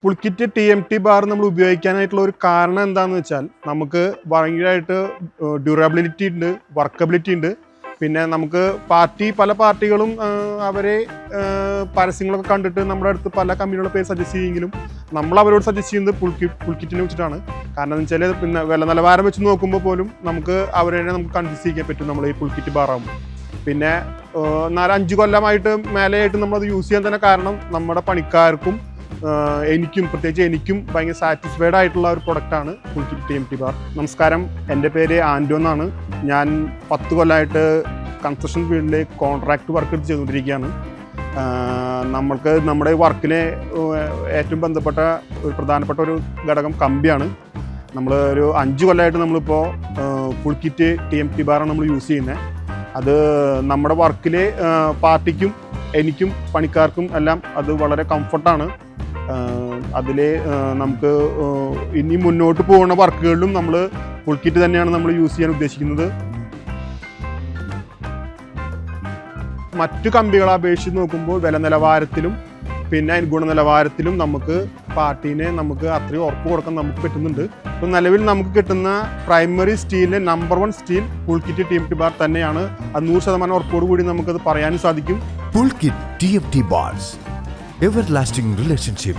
Pulkit TMT bar നമ്മൾ ഉപയോഗിക്കാനായിട്ടുള്ള ഒരു കാരണം എന്താണെന്ന് വെച്ചാൽ നമുക്ക് ഭയങ്കരമായിട്ട് ഡ്യൂറബിലിറ്റി ഉണ്ട്, വർക്കബിലിറ്റി ഉണ്ട്. പിന്നെ നമുക്ക് പല പാർട്ടികളും അവരെ പരസ്യങ്ങളൊക്കെ കണ്ടിട്ട് നമ്മുടെ അടുത്ത് പല കമ്പനികളുടെ പേര് സജസ്റ്റ് ചെയ്യുമെങ്കിലും നമ്മൾ അവരോട് സജസ്റ്റ് ചെയ്യുന്നത് പുൾക്കിറ്റിനെ വെച്ചിട്ടാണ്. കാരണം എന്ന് വെച്ചാൽ പിന്നെ വില നിലവാരം വെച്ച് നോക്കുമ്പോൾ പോലും നമുക്ക് അവരെ നമുക്ക് കൺവിൻസ് ചെയ്യാൻ പറ്റും നമ്മൾ ഈ പുൾക്കിറ്റ് ബാറാകുമ്പോൾ. പിന്നെ 4-5 കൊല്ലമായിട്ട് മേലെയായിട്ട് നമ്മളത് യൂസ് ചെയ്യാൻ തന്നെ കാരണം നമ്മുടെ പണിക്കാർക്കും പ്രത്യേകിച്ച് എനിക്കും ഭയങ്കര സാറ്റിസ്ഫൈഡ് ആയിട്ടുള്ള ഒരു പ്രൊഡക്റ്റാണ് പുൾക്കിറ്റ് TMT ബാർ. നമസ്കാരം, എൻ്റെ പേര് ആൻഡോ എന്നാണ്. ഞാൻ 10 കൊല്ലമായിട്ട് കൺസ്ട്രക്ഷൻ ഫീൽഡിൽ കോൺട്രാക്ട് വർക്ക് ചെയ്തുകൊണ്ടിരിക്കുകയാണ്. നമ്മൾക്ക് നമ്മുടെ വർക്കിനെ ഏറ്റവും ബന്ധപ്പെട്ട ഒരു പ്രധാനപ്പെട്ട ഒരു ഘടകം കമ്പിയാണ്. നമ്മൾ ഒരു 5 കൊല്ലമായിട്ട് നമ്മളിപ്പോൾ പുൾക്കിറ്റ് TMT ബാറാണ് നമ്മൾ യൂസ് ചെയ്യുന്നത്. അത് നമ്മുടെ വർക്കിൽ പാർട്ടിക്കും എനിക്കും പണിക്കാർക്കും എല്ലാം അത് വളരെ കംഫർട്ടാണ്. അതിൽ നമുക്ക് ഇനി മുന്നോട്ട് പോകുന്ന വർക്കുകളിലും നമ്മൾ പുൾക്കിറ്റ് തന്നെയാണ് നമ്മൾ യൂസ് ചെയ്യാൻ ഉദ്ദേശിക്കുന്നത്. മറ്റു കമ്പികളെ അപേക്ഷിച്ച് നോക്കുമ്പോൾ വില നിലവാരത്തിലും പിന്നെ ഗുണനിലവാരത്തിലും നമുക്ക് പാർട്ടീനെ നമുക്ക് അത്രയും ഉറപ്പ് കൊടുക്കാൻ നമുക്ക് പറ്റുന്നുണ്ട്. ഇപ്പോൾ നിലവിൽ നമുക്ക് കിട്ടുന്ന പ്രൈമറി സ്റ്റീലിൻ്റെ number 1 steel Pulkit TMT bar തന്നെയാണ്. അത് 100% ഉറപ്പോട് കൂടി നമുക്കത് പറയാനും സാധിക്കും. Pulkit TMT bars, everlasting relationship.